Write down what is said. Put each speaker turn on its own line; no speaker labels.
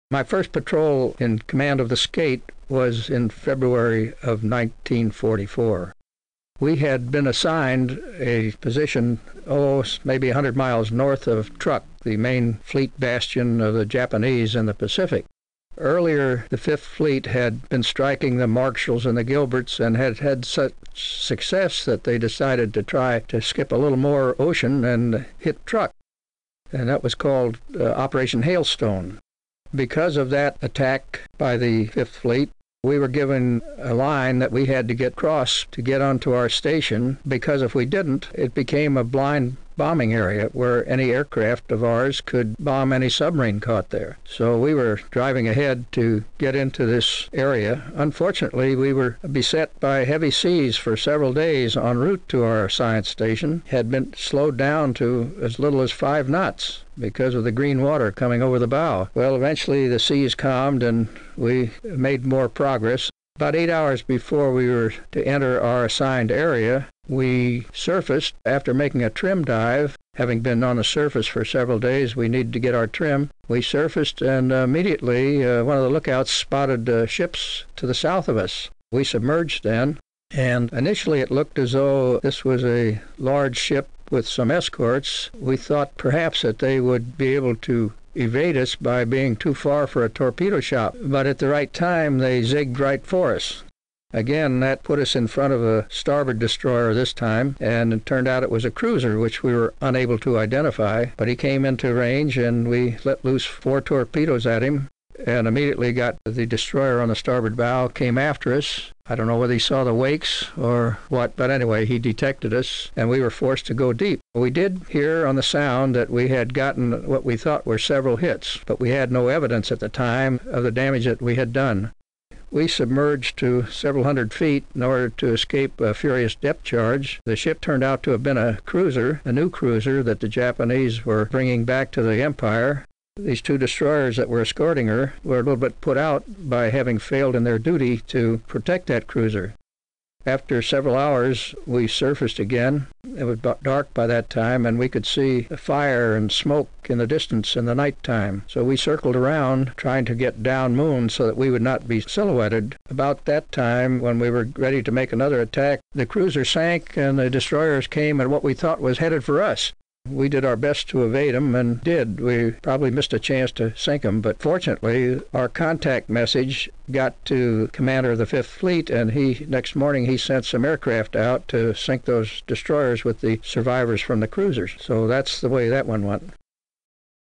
My first patrol in command of the Skate was in February of 1944. We had been assigned a position, maybe 100 miles north of Truk, the main fleet bastion of the Japanese in the Pacific. Earlier, the Fifth Fleet had been striking the Marshalls and the Gilberts and had had such success that they decided to try to skip a little more ocean and hit Truk. And that was called Operation Hailstone. Because of that attack by the Fifth Fleet, we were given a line that we had to get across to get onto our station, because if we didn't, it became a blind bombing area where any aircraft of ours could bomb any submarine caught there. So we were driving ahead to get into this area. Unfortunately, we were beset by heavy seas for several days en route to our science station, had been slowed down to as little as 5 knots because of the green water coming over the bow. Well, eventually the seas calmed and we made more progress. About 8 hours before we were to enter our assigned area, we surfaced after making a trim dive. Having been on the surface for several days, we needed to get our trim. We surfaced, and immediately one of the lookouts spotted ships to the south of us. We submerged then, and initially it looked as though this was a large ship with some escorts. We thought perhaps that they would be able to evade us by being too far for a torpedo shot, but at the right time they zigged right for us. Again, that put us in front of a starboard destroyer this time, and it turned out it was a cruiser, which we were unable to identify. But he came into range, and we let loose 4 torpedoes at him, and immediately got the destroyer on the starboard bow, came after us. I don't know whether he saw the wakes or what, but anyway, he detected us, and we were forced to go deep. We did hear on the sound that we had gotten what we thought were several hits, but we had no evidence at the time of the damage that we had done. We submerged to several hundred feet in order to escape a furious depth charge. The ship turned out to have been a cruiser, a new cruiser that the Japanese were bringing back to the Empire. These 2 destroyers that were escorting her were a little bit put out by having failed in their duty to protect that cruiser. After several hours, we surfaced again. It was dark by that time, and we could see fire and smoke in the distance in the night time. So we circled around, trying to get down moon so that we would not be silhouetted. About that time, when we were ready to make another attack, the cruiser sank, and the destroyers came at what we thought was headed for us. We did our best to evade them, and did. We probably missed a chance to sink them, but fortunately our contact message got to commander of the Fifth Fleet, and next morning he sent some aircraft out to sink those destroyers with the survivors from the cruisers. So that's the way that one went.